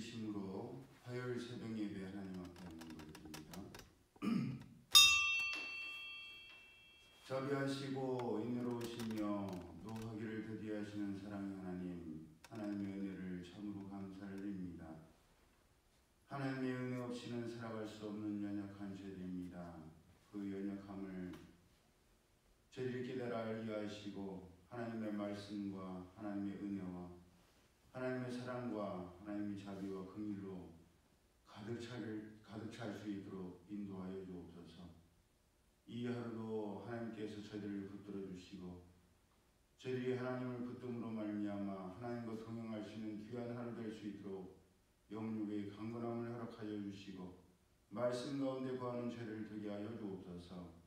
드리심으로 화요일 새벽 예배 하나님 앞에 올려드립니다. 자비하시고 인내로우시며 노하기를 더디하시는 사랑의 하나님, 하나님의 은혜를 참으로 감사를 드립니다. 하나님의 은혜 없이는 살아갈 수 없는 연약한 죄들입니다. 그 연약함을 저희를 깨달아 알게 하시고 하나님의 말씀과 하나님의 은혜와 하나님의 사랑과 하나님의 자비와 긍휼로 가득 찰 수 있도록 인도하여 주옵소서. 이 하루도 하나님께서 저희들을 붙들어 주시고 저희들이 하나님을 붙듦으로 말미암아 하나님과 동행할 수 있는 귀한 하루 될 수 있도록 영육의 강건함을 허락하여 주시고 말씀 가운데 거하는 저희를 되게 하여 주옵소서.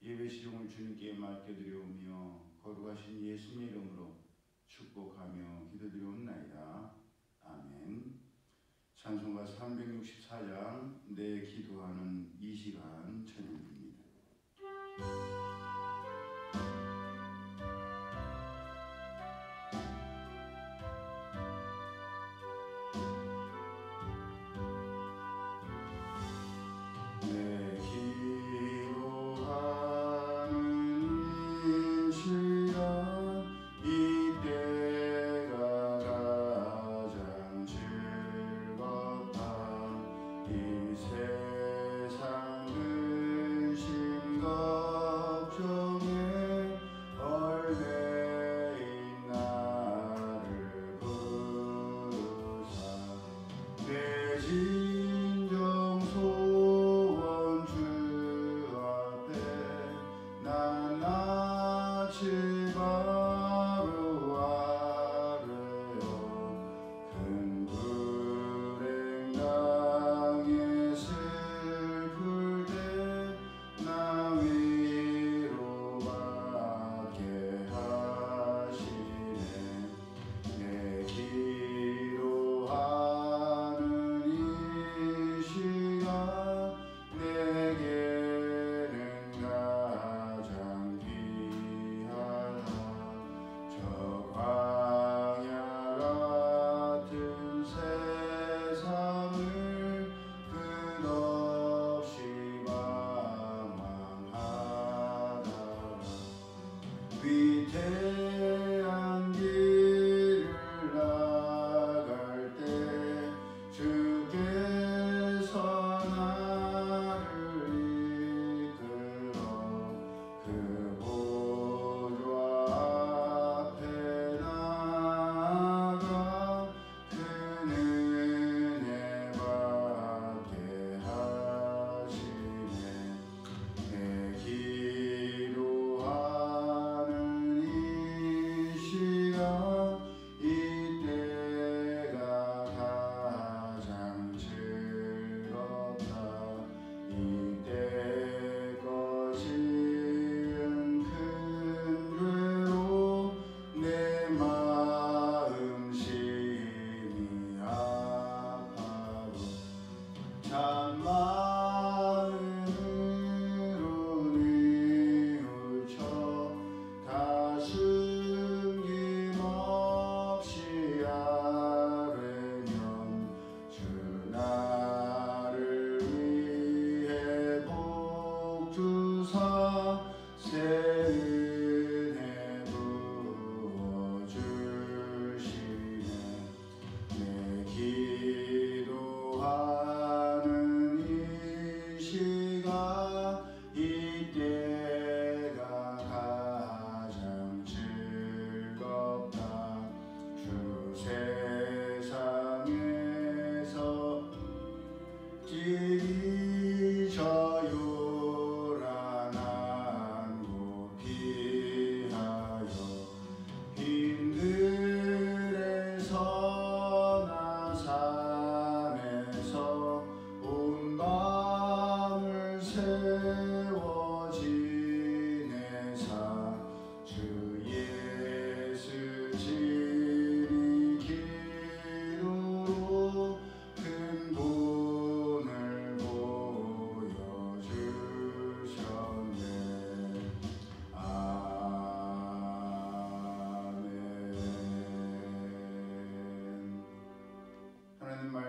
예배 시종을 주님께 맡겨드려오며 거룩하신 예수님의 이름으로 축복하며 기도드려옵나이다. 아멘. 찬송가 364장 내 기도하는 이 시간 찬양입니다. 내 기도하는 이 시간 이때가 가장 즐겁다. 이 세상 근심 걱정에 얼매인 나를 부르사 내 진정 소원 주 앞에 난 아침 바로 아뢰어 큰 불행 당해 슬플 때 나 위로받게 하시네. 내 기도하는 이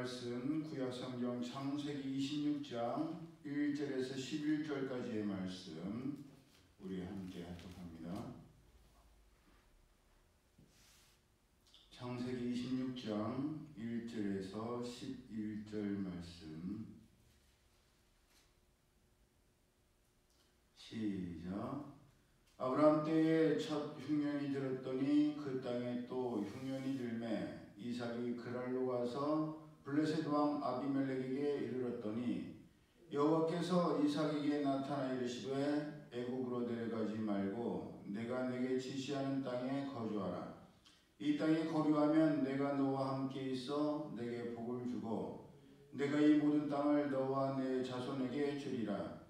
말씀 구약성경 창세기 26장 1절에서 11절까지의 말씀 우리 함께 합독합니다. 창세기 26장 1절에서 11절 말씀 시작. 아브라함 때에 첫 흉년이 들었더니 그 땅에 또 흉년이 들매 이삭이 그랄로 가서 블레셋 왕 아비멜렉에게 이르렀더니 여호와께서 이삭에게 나타나 이르시되 애굽으로 내려가지 말고 내가 네게 지시하는 땅에 거주하라. 이 땅에 거류하면 내가 너와 함께 있어 내게 복을 주고 내가 이 모든 땅을 너와 내 자손에게 주리라.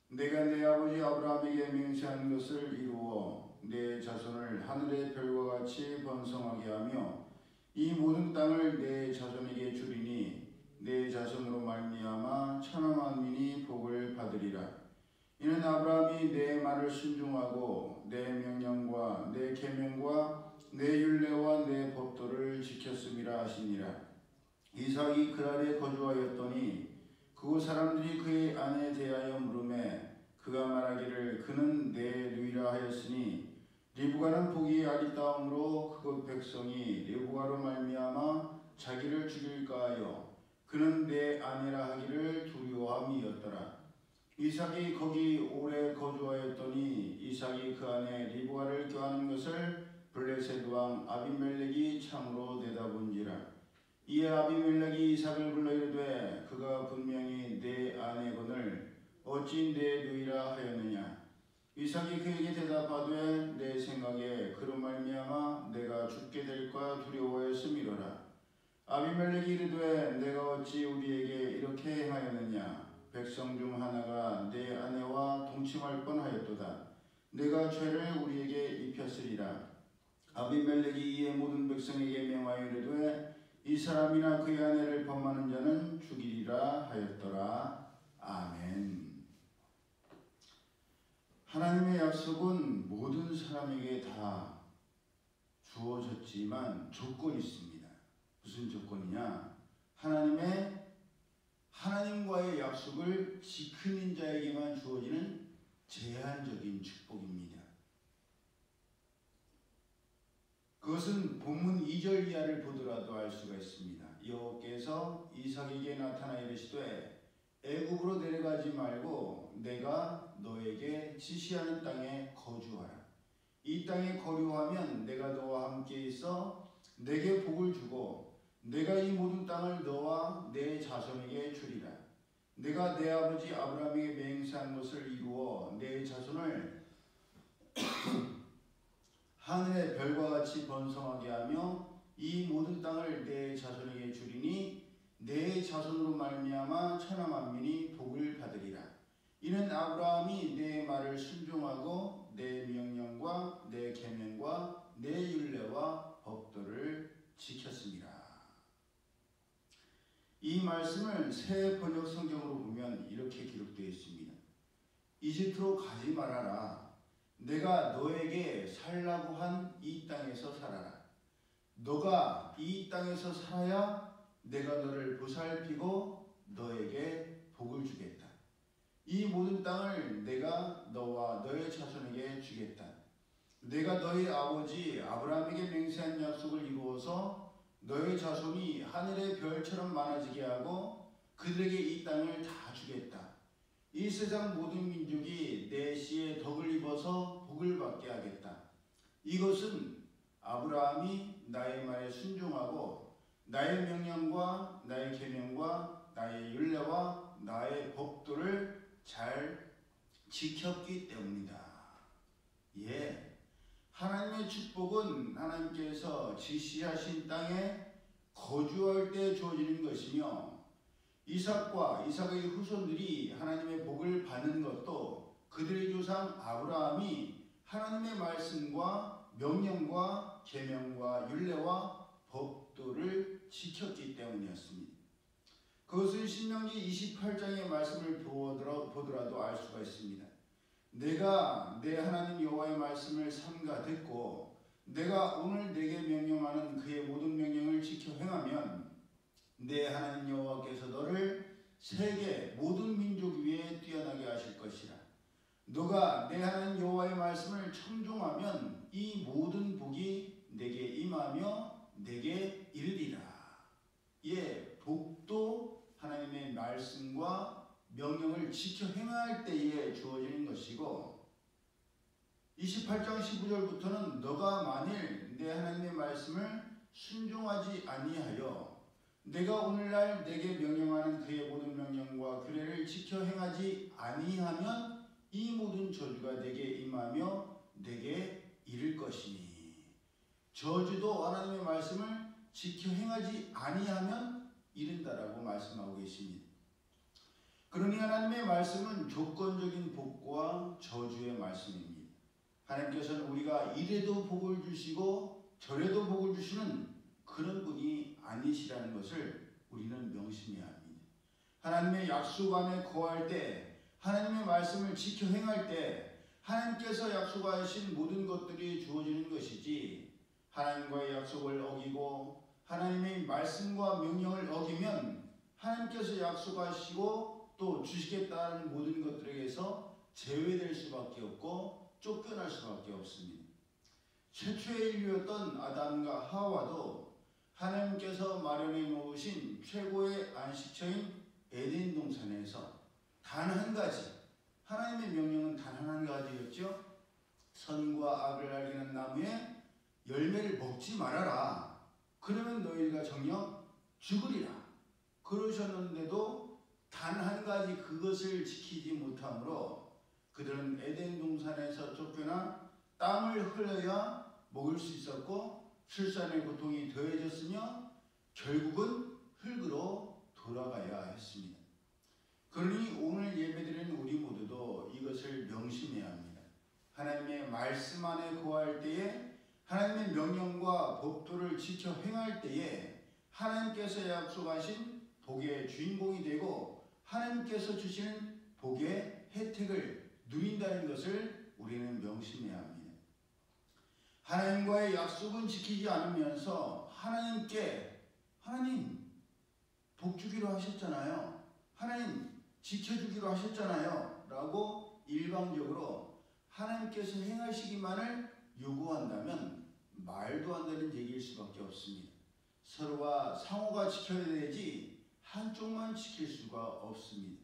내가 내 아버지 아브라함에게 맹세한 것을 이루어 내 자손을 하늘의 별과 같이 번성하게 하며 이 모든 땅을 내 자손에게 주리니 내 자손으로 말미암아 천하 만민이 복을 받으리라. 이는 아브라함이 내 말을 순종하고 내 명령과 내 계명과 내 율례와 내 법도를 지켰음이라 하시니라. 이삭이 그랄에 거주하였더니 그곳 사람들이 그의 아내에 대하여 물으매 그가 말하기를 그는 내 누이라 하였으니 리브가는 복이 아리따움으로 그곳 백성이 리브가로 말미암아 자기를 죽일까 하여 그는 내 아내라 하기를 두려워함이었더라. 이삭이 거기 오래 거주하였더니 이삭이 그 아내 리브가를 껴안은 것을 블레셋 왕 아비멜렉이 참으로 내다본지라. 이에 아비멜렉이 이삭을 불러 이르되 그가 분명히 내 아내거늘 어찌 내 누이라 하였느냐. 이삭이 그에게 대답하되 내 생각에 그로 말미암아 내가 죽게 될까 두려워하였음이로라. 아비멜렉이 이르되 내가 어찌 우리에게 이렇게 행하였느냐. 백성 중 하나가 내 아내와 동침할 뻔하였도다. 내가 죄를 우리에게 입혔으리라. 아비멜렉이 이에 모든 백성에게 명하여 이르되 이 사람이나 그의 아내를 범하는 자는 죽이리라 하였더라. 아멘. 하나님의 약속은 모든 사람에게 다 주어졌지만 조건이 있습니다. 무슨 조건이냐? 하나님과의 약속을 지키는 자에게만 주어지는 제한적인 축복입니다. 그것은 본문 2절 이하를 보더라도 알 수가 있습니다. 여호와께서 이삭에게 나타나 이르시되 애굽으로 내려가지 말고 내가 너에게 지시하는 땅에 거주하라. 이 땅에 거류하면 내가 너와 함께 있어 내게 복을 주고 내가 이 모든 땅을 너와 내 자손에게 주리라. 내가 내 아버지 아브라함에게 맹세한 것을 이루어 내 자손을 하늘의 별과 같이 번성하게 하며 이 모든 땅을 내 자손에게 주리니 내 자손으로 말미암아 천하 만민이 복을 받으리라. 이는 아브라함이 내 말을 순종하고 내 명령과 내 계명과 내 율례와 법도를 지켰습니다. 이 말씀을 새 번역 성경으로 보면 이렇게 기록되어 있습니다. 이집트로 가지 말아라. 내가 너에게 살라고 한 이 땅에서 살아라. 너가 이 땅에서 살아야 내가 너를 보살피고 너에게 복을 주겠다. 이 모든 땅을 내가 너와 너의 자손에게 주겠다. 내가 너희 아버지 아브라함에게 맹세한 약속을 이루어서 너의 자손이 하늘의 별처럼 많아지게 하고 그들에게 이 땅을 다 주겠다. 이 세상 모든 민족이 내 씨의 덕을 입어서 복을 받게 하겠다. 이것은 아브라함이 나의 말에 순종하고 나의 명령과 나의 계명과 나의 율례와 나의 법도를 잘 지켰기 때문이다. 예, 하나님의 축복은 하나님께서 지시하신 땅에 거주할 때 주어지는 것이며 이삭과 이삭의 후손들이 하나님의 복을 받는 것도 그들의 조상 아브라함이 하나님의 말씀과 명령과 계명과 율례와 법도를 지켰기 때문이었습니다. 그것은 신명기 28장의 말씀을 보더라도 알 수가 있습니다. 내가 내 하나님 여호와의 말씀을 삼가 듣고 내가 오늘 내게 명령하는 그의 모든 명령을 지켜 행하면 내 하나님 세계 모든 민족 위에 뛰어나게 하실 것이라. 너가 내 하나님 여호와의 말씀을 청종하면 이 모든 복이 내게 임하며 내게 이르리라. 예, 복도 하나님의 말씀과 명령을 지켜 행할 때에 주어지는 것이고, 28장 15절부터는 너가 만일 내 하나님의 말씀을 순종하지 아니하여 내가 오늘날 내게 명령하는 그의 모든 명령과 규례를 지켜 행하지 아니하면 이 모든 저주가 내게 임하며 내게 이를 것이니. 저주도 하나님의 말씀을 지켜 행하지 아니하면 이른다라고 말씀하고 계십니다. 그러니 하나님의 말씀은 조건적인 복과 저주의 말씀입니다. 하나님께서는 우리가 이래도 복을 주시고 저래도 복을 주시는 그런 분이 아니시라는 것을 우리는 명심해야 합니다. 하나님의 약속 안에 거할 때, 하나님의 말씀을 지켜 행할 때 하나님께서 약속하신 모든 것들이 주어지는 것이지, 하나님과의 약속을 어기고 하나님의 말씀과 명령을 어기면 하나님께서 약속하시고 또 주시겠다는 모든 것들에게서 제외될 수밖에 없고 쫓겨날 수밖에 없습니다. 최초의 인류였던 아담과 하와도 하나님께서 마련해 놓으신 최고의 안식처인 에덴 동산에서 단 한 가지, 하나님의 명령은 단 한 가지였죠. 선과 악을 알리는 나무의 열매를 먹지 말아라. 그러면 너희가 정녕 죽으리라. 그러셨는데도 단 한 가지 그것을 지키지 못함으로 그들은 에덴 동산에서 쫓겨나 땀을 흘려야 먹을 수 있었고 출산의 고통이 더해졌으며 결국은 흙으로 돌아가야 했습니다. 그러니 오늘 예배드리는 우리 모두도 이것을 명심해야 합니다. 하나님의 말씀 안에 거할 때에, 하나님의 명령과 법도를 지켜 행할 때에 하나님께서 약속하신 복의 주인공이 되고 하나님께서 주시는 복의 혜택을 누린다는 것을 우리는 명심해야 합니다. 하나님과의 약속은 지키지 않으면서 하나님 복 주기로 하셨잖아요. 하나님 지켜주기로 하셨잖아요. 라고 일방적으로 하나님께서 행하시기만을 요구한다면 말도 안 되는 얘기일 수밖에 없습니다. 서로가 상호가 지켜야 되지 한쪽만 지킬 수가 없습니다.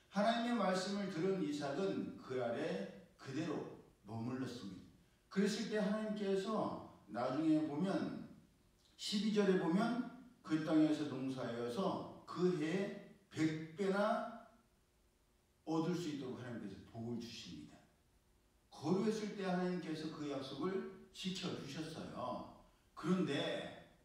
하나님의 말씀을 들은 이삭은 그 아래 그대로 머물렀습니다. 그랬을 때 하나님께서 나중에 보면 12절에 보면 그 땅에서 농사하여서 그 해에 100배나 얻을 수 있도록 하나님께서 복을 주십니다. 거류했을 때 하나님께서 그 약속을 지켜주셨어요. 그런데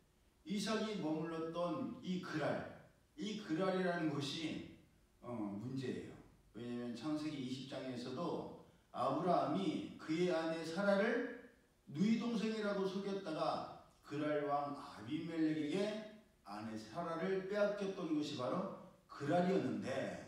이삭이 머물렀던 이 그랄이라는 것이 문제예요. 왜냐하면 창세기 20장에서도 아브라함이 그의 아내 사라를 누이 동생이라고 속였다가 그랄 왕 아비멜렉에게 아내 사라를 빼앗겼던 것이 바로 그랄이었는데,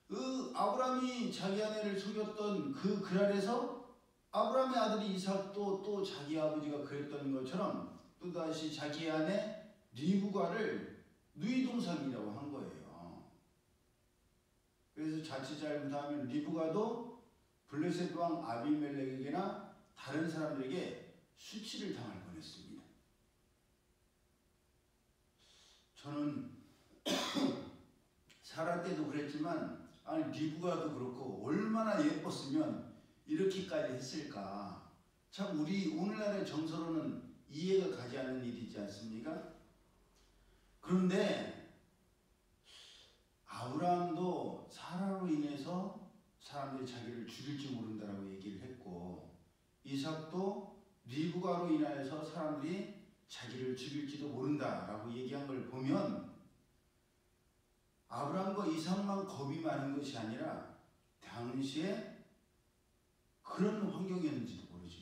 그 아브라함이 자기 아내를 속였던 그 그랄에서 아브라함의 아들이 이삭도 또 자기 아버지가 그랬던 것처럼 또다시 자기 아내 리브가를 누이 동생이라고 한 거예요. 그래서 자칫 잘못하면 리브가도 블레셋 왕 아비멜렉에게나 다른 사람들에게 수치를 당할 뻔했습니다. 저는 사라 때도 그랬지만 리브가도 그렇고 얼마나 예뻤으면 이렇게까지 했을까. 참 우리 오늘날의 정서로는 이해가 가지 않는 일이지 않습니까? 그런데 아브라함도 사라로 인해서 사람들이 자기를 죽일지 모른다라고 얘기를 했고, 이삭도 리브가로 인하여서 사람들이 자기를 죽일지도 모른다라고 얘기한 걸 보면 아브라함과 이삭만 겁이 많은 것이 아니라 당시에 그런 환경이었는지도 모르죠.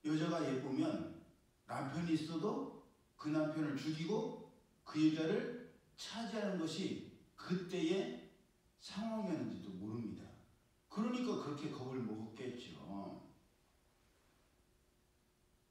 여자가 예쁘면 남편이 있어도 그 남편을 죽이고 그 여자를 차지하는 것이 그때의 상황이었는지도 모릅니다. 그러니까 그렇게 겁을 먹었겠죠.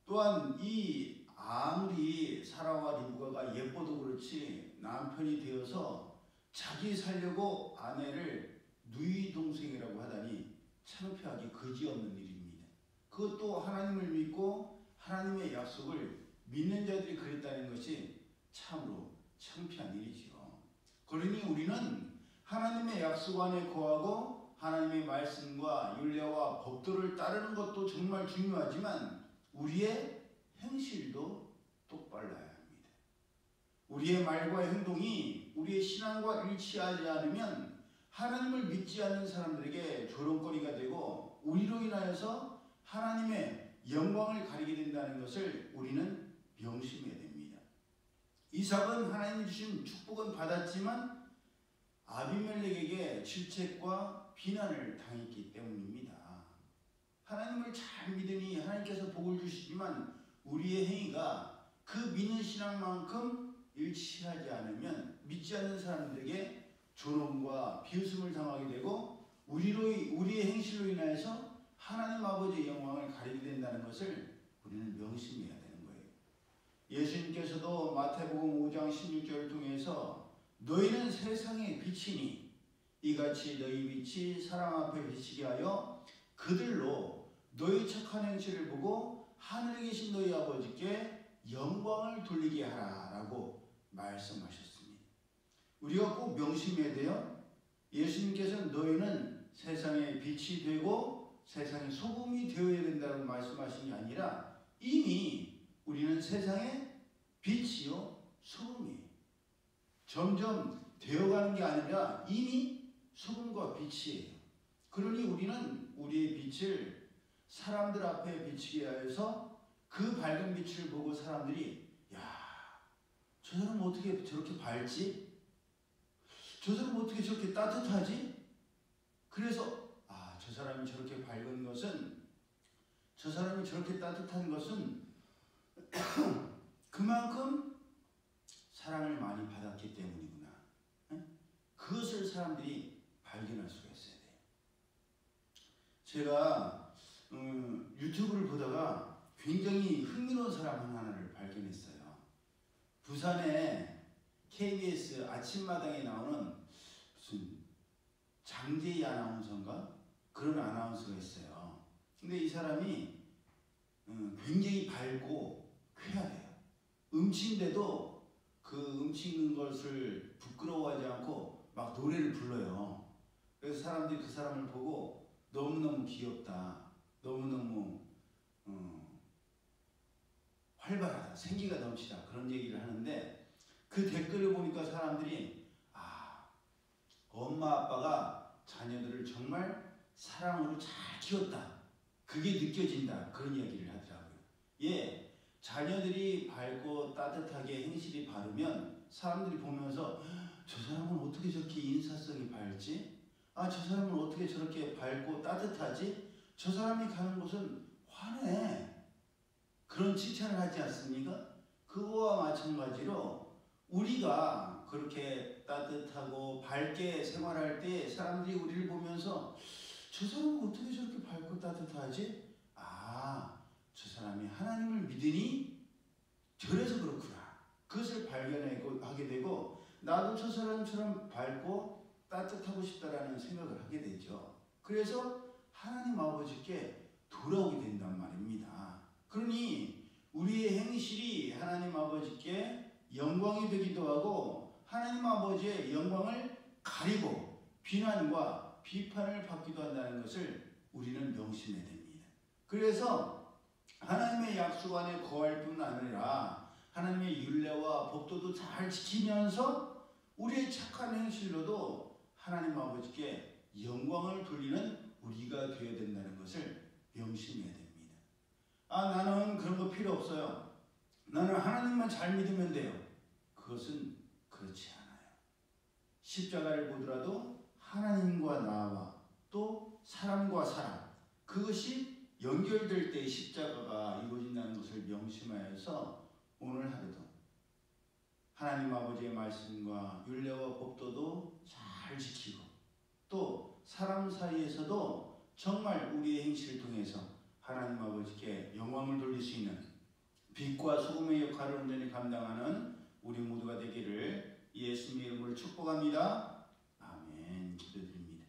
또한 이 아무리 사라와 리브가가 예뻐도 그렇지 남편이 되어서 자기 살려고 아내를 누이 동생이라고 하다니 창피하기 그지없는 일입니다. 그것도 하나님을 믿고 하나님의 약속을 믿는 자들이 그랬다는 것이 참으로 창피한 일이지요. 그러니 우리는 하나님의 약속 안에 거하고 하나님의 말씀과 율례와 법도를 따르는 것도 정말 중요하지만 우리의 행실도 똑바라야 합니다. 우리의 말과 행동이 우리의 신앙과 일치하지 않으면 하나님을 믿지 않는 사람들에게 조롱거리가 되고 우리로 인하여서 하나님의 영광을 가리게 된다는 것을 우리는 명심해야 됩니다. 이삭은 하나님이 주신 축복은 받았지만 아비멜렉에게 질책과 비난을 당했기 때문입니다. 하나님을 잘 믿으니 하나님께서 복을 주시지만 우리의 행위가 그 믿는 신앙만큼 일치하지 않으면 믿지 않는 사람들에게 조롱과 비웃음을 당하게 되고 우리의 행실로 인하여서 하나님 아버지의 영광을 가리게 된다는 것을 우리는 명심해야 되는 거예요. 예수님께서도 마태복음 5장 16절을 통해서 너희는 세상의 빛이니 이같이 너희 빛이 사람 앞에 비치게 하여 그들로 너희 착한 행실을 보고 하늘에 계신 너희 아버지께 영광을 돌리게 하라라고 말씀하셨습니다. 우리가 꼭 명심해야 돼요. 예수님께서는 너희는 세상의 빛이 되고 세상의 소금이 되어야 된다고 말씀하신 게 아니라 이미 우리는 세상의 빛이요 소금이에요. 점점 되어가는 게 아니라 이미 소금과 빛이에요. 그러니 우리는 우리의 빛을 사람들 앞에 비치게 하여서 그 밝은 빛을 보고 사람들이 야, 저 사람 어떻게 저렇게 밝지? 저 사람 어떻게 저렇게 따뜻하지? 그래서 저 사람이 저렇게 밝은 것은 저 사람이 저렇게 따뜻한 것은 그만큼 사랑을 많이 받았기 때문이구나. 그것을 사람들이 발견할 수가 있어야 돼요. 제가 유튜브를 보다가 굉장히 흥미로운 사람 하나를 발견했어요. 부산에 KBS 아침마당에 나오는 무슨 장재희 아나운서인가? 그런 아나운서가 있어요. 근데 이 사람이 굉장히 밝고 쾌활해요. 음치인데도 그 음치는 것을 부끄러워하지 않고 막 노래를 불러요. 그래서 사람들이 그 사람을 보고 너무너무 귀엽다. 너무너무 활발하다. 생기가 넘치다. 그런 얘기를 하는데 그 댓글을 보니까 사람들이 엄마 아빠가 자녀들을 정말 사랑으로 잘 키웠다. 그게 느껴진다. 그런 이야기를 하더라고요. 자녀들이 밝고 따뜻하게 행실이 바르면 사람들이 보면서 저 사람은 어떻게 저렇게 인사성이 밝지? 저 사람은 어떻게 저렇게 밝고 따뜻하지? 저 사람이 가는 곳은 환해. 그런 칭찬을 하지 않습니까? 그거와 마찬가지로 우리가 그렇게 따뜻하고 밝게 생활할 때 사람들이 우리를 보면서 저 사람은 어떻게 저렇게 밝고 따뜻하지? 저 사람이 하나님을 믿으니 저래서 그렇구나. 그것을 발견하게 되고 나도 저 사람처럼 밝고 따뜻하고 싶다라는 생각을 하게 되죠. 그래서 하나님 아버지께 돌아오게 된단 말입니다. 그러니 우리의 행실이 하나님 아버지께 영광이 되기도 하고 하나님 아버지의 영광을 가리고 비난과 비판을 받기도 한다는 것을 우리는 명심해야 됩니다. 그래서 하나님의 약속 안에 거할 뿐 아니라 하나님의 율례와 법도도 잘 지키면서 우리의 착한 행실로도 하나님 아버지께 영광을 돌리는 우리가 되어야 된다는 것을 명심해야 됩니다. 나는 그런 거 필요 없어요. 나는 하나님만 잘 믿으면 돼요. 그것은 그렇지 않아요. 십자가를 보더라도 하나님과 나와 또 사람과 사람, 그것이 연결될 때 십자가가 이루어진다는 것을 명심하여서 오늘 하루도 하나님 아버지의 말씀과 율례와 법도도 잘 지키고 또 사람 사이에서도 정말 우리의 행실을 통해서 하나님 아버지께 영광을 돌릴 수 있는 빛과 소금의 역할을 온전히 감당하는 우리 모두가 되기를 예수님의 이름으로 축복합니다. 아멘. 기도드립니다.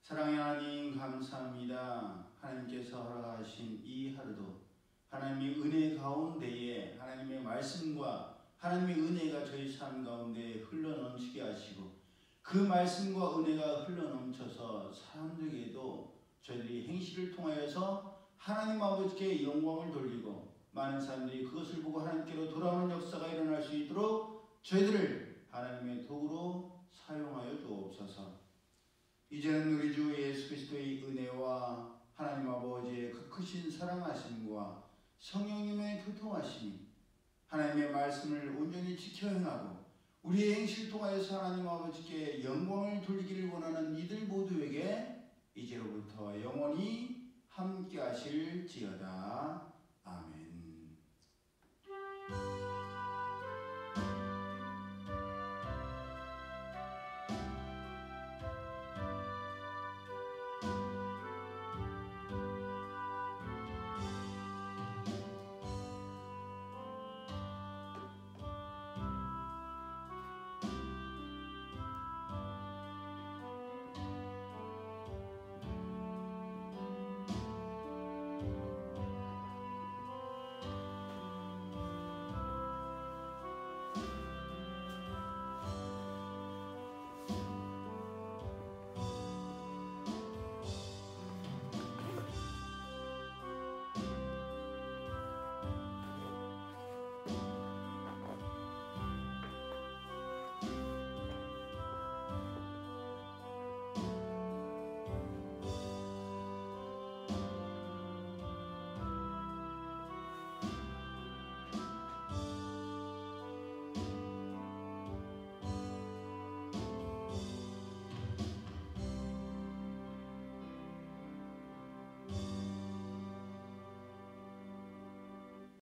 사랑의 하나님 감사합니다. 하나님께서 허락하신 이 하루도 하나님의 은혜 가운데에 하나님의 말씀과 하나님의 은혜가 저희 삶 가운데 흘러넘치게 하시고 그 말씀과 은혜가 흘러넘쳐서 사람들에게도 저희들이 행실을 통하여서 하나님 아버지께 영광을 돌리고 많은 사람들이 그것을 보고 하나님께로 돌아오는 역사가 일어날 수 있도록 저희들을 하나님의 도구로 사용하여 주옵소서. 이제는 우리 주 예수 그리스도의 은혜와 하나님 아버지의 그 크신 사랑하심과 성령님의 교통하심이 하나님의 말씀을 온전히 지켜 행하고 우리의 행실 통하여서 하나님 아버지께 영광을 돌리기를 원하는 이들 모두에게 이제로부터 영원히 함께 하실지어다.